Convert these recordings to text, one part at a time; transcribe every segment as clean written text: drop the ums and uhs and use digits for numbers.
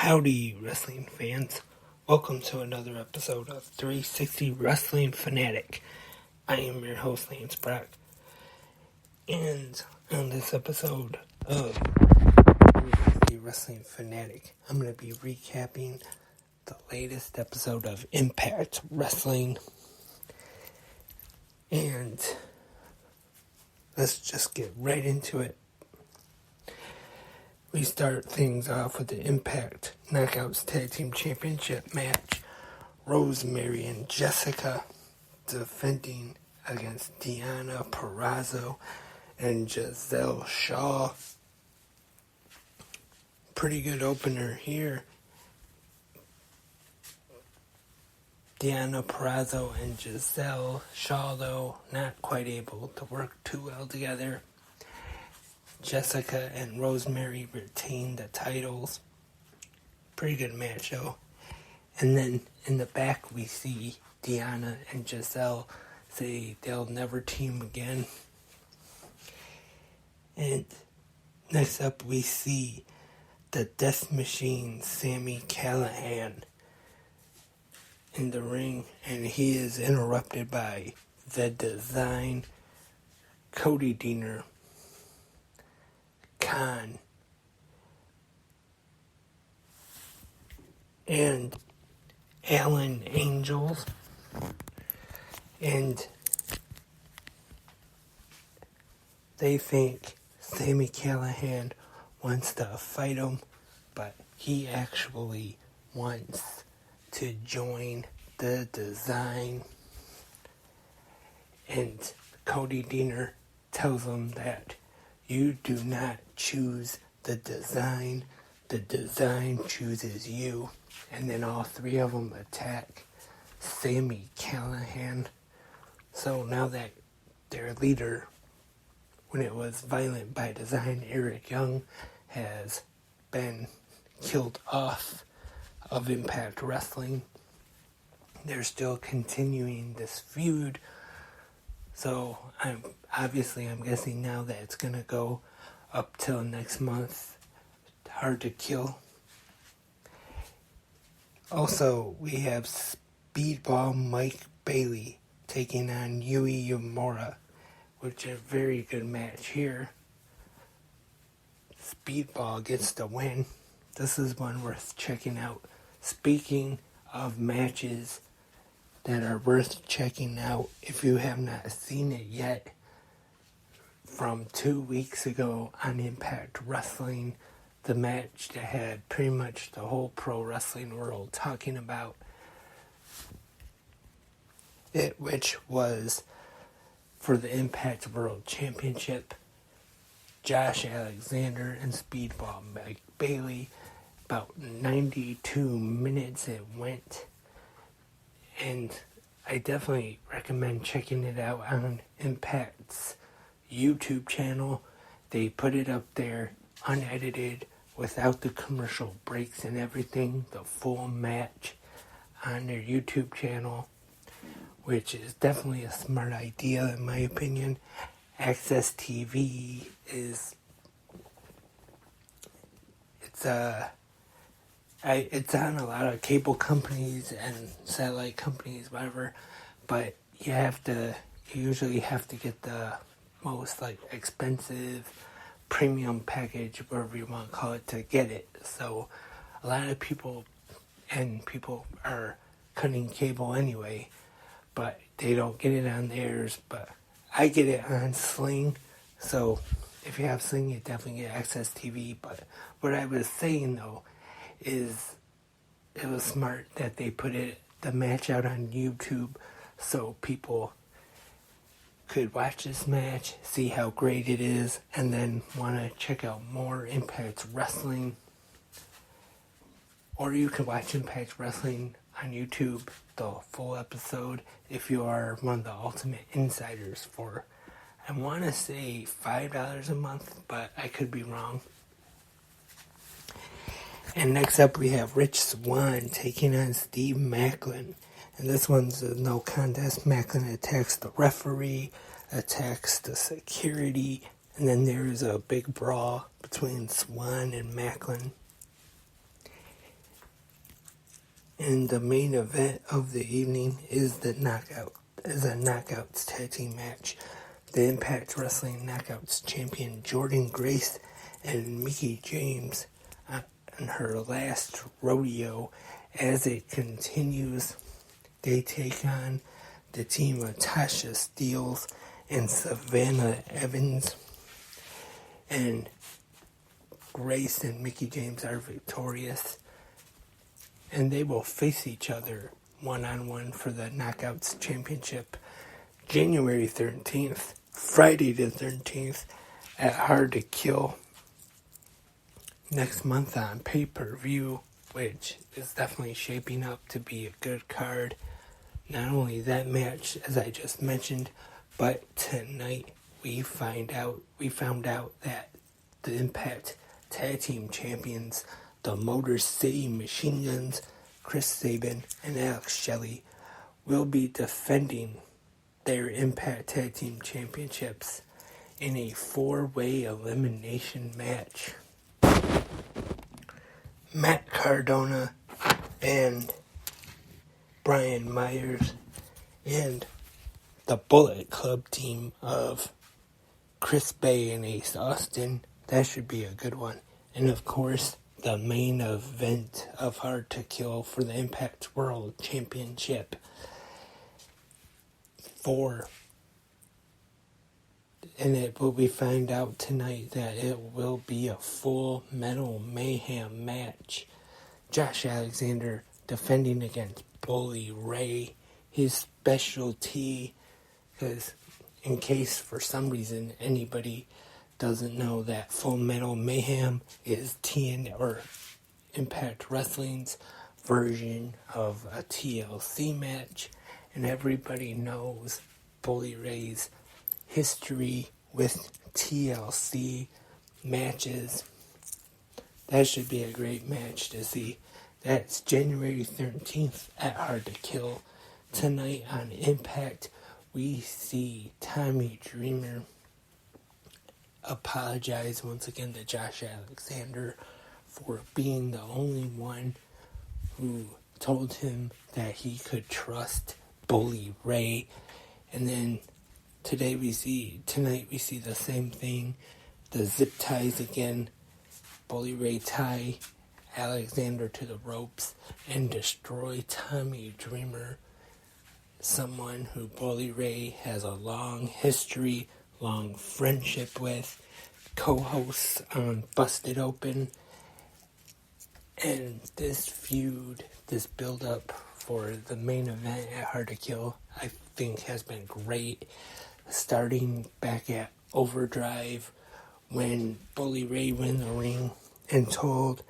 Howdy, wrestling fans. Welcome to another episode of 360 Wrestling Fanatic. I am your host, Lance Brock. And on this episode of 360 Wrestling Fanatic, I'm going to be recapping the latest episode of Impact Wrestling. And let's just get right into it. We start things off with the Impact Knockouts Tag Team Championship match. Rosemary and Jessica defending against Deonna Purrazzo and Giselle Shaw. Pretty good opener here. Deonna Purrazzo and Giselle Shaw, though, not quite able to work too well together. Jessica and Rosemary retain the titles. Pretty good match, though. And then in the back, we see Deonna and Giselle say they'll never team again. And next up, we see the Death Machine, Sami Callihan, in the ring. And he is interrupted by The Design, Cody Deaner, Khan, and Alan Angels, and they think Sami Callihan wants to fight him, but he actually wants to join The Design. And Cody Deaner tells him that you do not choose The Design chooses you. And then all three of them attack Sami Callihan. So now that their leader, when it was Violent by Design, Eric Young, has been killed off of Impact Wrestling, they're still continuing this feud. So I'm guessing now that it's going to go up till next month. Hard to Kill. Also, we have Speedball Mike Bailey taking on Yui Uemura, which is a very good match here. Speedball gets the win. This is one worth checking out. Speaking of matches that are worth checking out, if you have not seen it yet, from 2 weeks ago on Impact Wrestling, the match that had pretty much the whole pro wrestling world talking about it, which was for the Impact World Championship. Josh Alexander and Speedball Mike Bailey. About 92 minutes it went. And I definitely recommend checking it out on Impact's YouTube channel. They put it up there unedited, without the commercial breaks and everything, the full match on their YouTube channel, which is definitely a smart idea in my opinion. Access TV it's on a lot of cable companies and satellite companies, whatever, but you usually have to get the most expensive premium package, whatever you want to call it, to get it. So a lot of people are cutting cable anyway, but they don't get it on theirs. But I get it on Sling, so if you have Sling, you definitely get Access TV. But what I was saying though is it was smart that they put the match out on YouTube so people could watch this match, see how great it is, and then want to check out more Impact Wrestling. Or you could watch Impact Wrestling on YouTube, the full episode, if you are one of the ultimate insiders for, I want to say $5 a month, but I could be wrong. And next up we have Rich Swann taking on Steve Maclin. And this one's a no contest. Maclin attacks the referee, attacks the security, and then there's a big brawl between Swann and Maclin. And the main event of the evening is a Knockouts tag team match. The Impact Wrestling Knockouts champion Jordynne Grace and Mickie James on her last rodeo. As it continues, they take on the team of Tasha Steelz and Savannah Evans. And Grace and Mickie James are victorious. And they will face each other one-on-one for the Knockouts Championship January 13th, Friday the 13th, at Hard to Kill next month on pay-per-view, which is definitely shaping up to be a good card. Not only that match, as I just mentioned, but tonight we found out that the Impact Tag Team Champions, the Motor City Machine Guns, Chris Sabin and Alex Shelley, will be defending their Impact Tag Team Championships in a 4-way elimination match. Matt Cardona and Brian Myers and the Bullet Club team of Chris Bay and Ace Austin. That should be a good one. And of course, the main event of Hard to Kill for the Impact World Championship. And it will be found out tonight that it will be a Full Metal Mayhem match. Josh Alexander defending against Bully Ray. His specialty, because in case for some reason anybody doesn't know, that Full Metal Mayhem is Impact Wrestling's version of a TLC match, and everybody knows Bully Ray's history with TLC matches. That should be a great match to see. That's January 13th at Hard to Kill. Tonight on Impact, we see Tommy Dreamer apologize once again to Josh Alexander for being the only one who told him that he could trust Bully Ray. And then tonight we see the same thing. The zip ties again. Bully Ray tie Alexander to the ropes and destroy Tommy Dreamer, someone who Bully Ray has a long history, long friendship with, co-hosts on Busted Open. And this feud, this build-up for the main event at Hard to Kill, I think has been great. Starting back at Overdrive, when Bully Ray went in the ring and told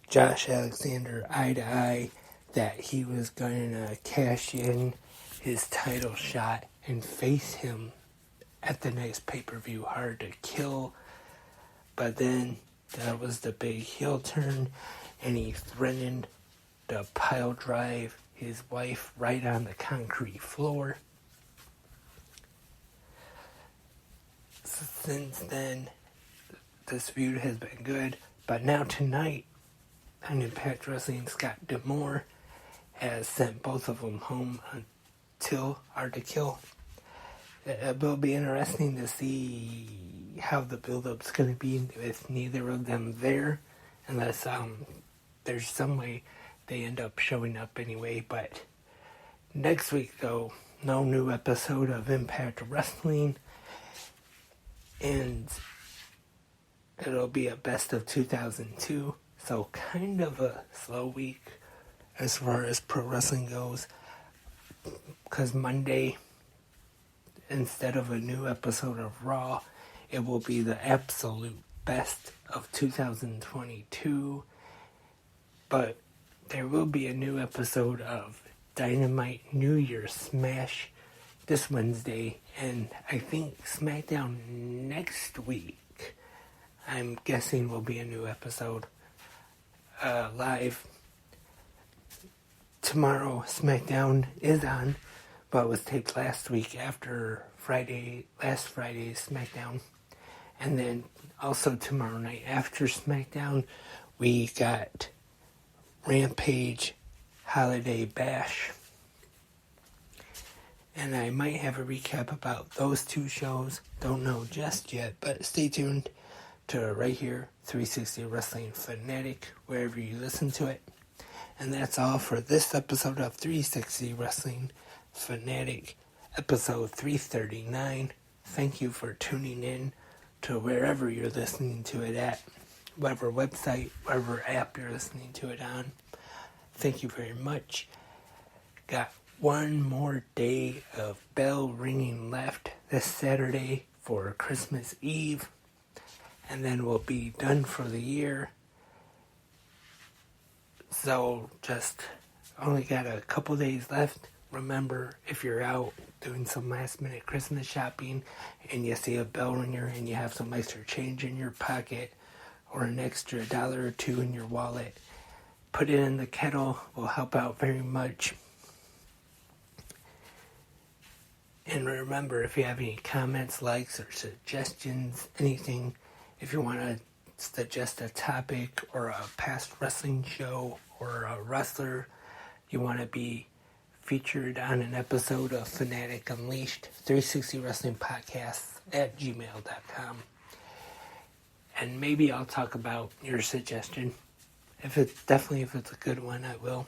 Josh Alexander eye to eye that he was going to cash in his title shot and face him at the next pay-per-view, Hard to Kill. But then that was the big heel turn, and he threatened to pile drive his wife right on the concrete floor. Since then, this feud has been good, but now tonight on Impact Wrestling, Scott D'Amore has sent both of them home until Hard to Kill. It will be interesting to see how the build-up's going to be with neither of them there, unless there's some way they end up showing up anyway. But next week, though, no new episode of Impact Wrestling, and it'll be a best of 2002, so kind of a slow week as far as pro wrestling goes, because Monday, instead of a new episode of Raw, it will be the absolute best of 2022, but there will be a new episode of Dynamite New Year Smash this Wednesday, and I think SmackDown next week, I'm guessing, will be a new episode live. Tomorrow, SmackDown is on, but was taped last week after last Friday's SmackDown. And then also tomorrow night after SmackDown, we got Rampage holiday bash. And I might have a recap about those two shows. Don't know just yet, but stay tuned to right here, 360 Wrestling Fanatic, wherever you listen to it. And that's all for this episode of 360 Wrestling Fanatic, episode 339. Thank you for tuning in to wherever you're listening to it at, whatever website, whatever app you're listening to it on. Thank you very much. Got one more day of bell ringing left this Saturday for Christmas Eve, and then we'll be done for the year. So just only got a couple days left. Remember, if you're out doing some last minute Christmas shopping and you see a bell ringer and you have some extra change in your pocket or an extra $1 or $2 in your wallet, put it in the kettle. Will help out very much. And remember, if you have any comments, likes, or suggestions, anything, if you want to suggest a topic or a past wrestling show or a wrestler you want to be featured on an episode of Fanatic Unleashed, 360 Wrestling Podcasts at gmail.com. And maybe I'll talk about your suggestion. If it's a good one, I will.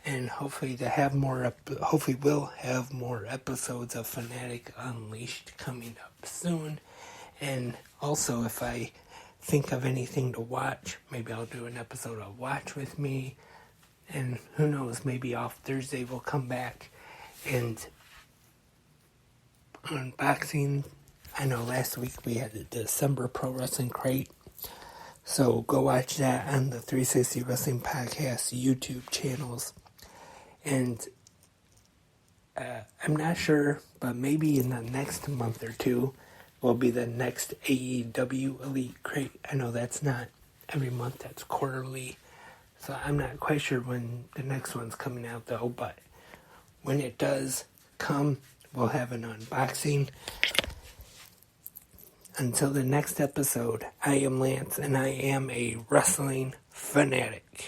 And hopefully we'll have more episodes of Fanatic Unleashed coming up soon. And also, if I think of anything to watch, maybe I'll do an episode of Watch With Me. And who knows, maybe off Thursday we'll come back and unboxing. I know last week we had the December Pro Wrestling Crate. So go watch that on the 360 Wrestling Podcast YouTube channels. And I'm not sure, but maybe in the next month or two will be the next AEW Elite Crate. I know that's not every month, that's quarterly. So I'm not quite sure when the next one's coming out though, but when it does come, we'll have an unboxing. Until the next episode, I am Lance and I am a wrestling fanatic.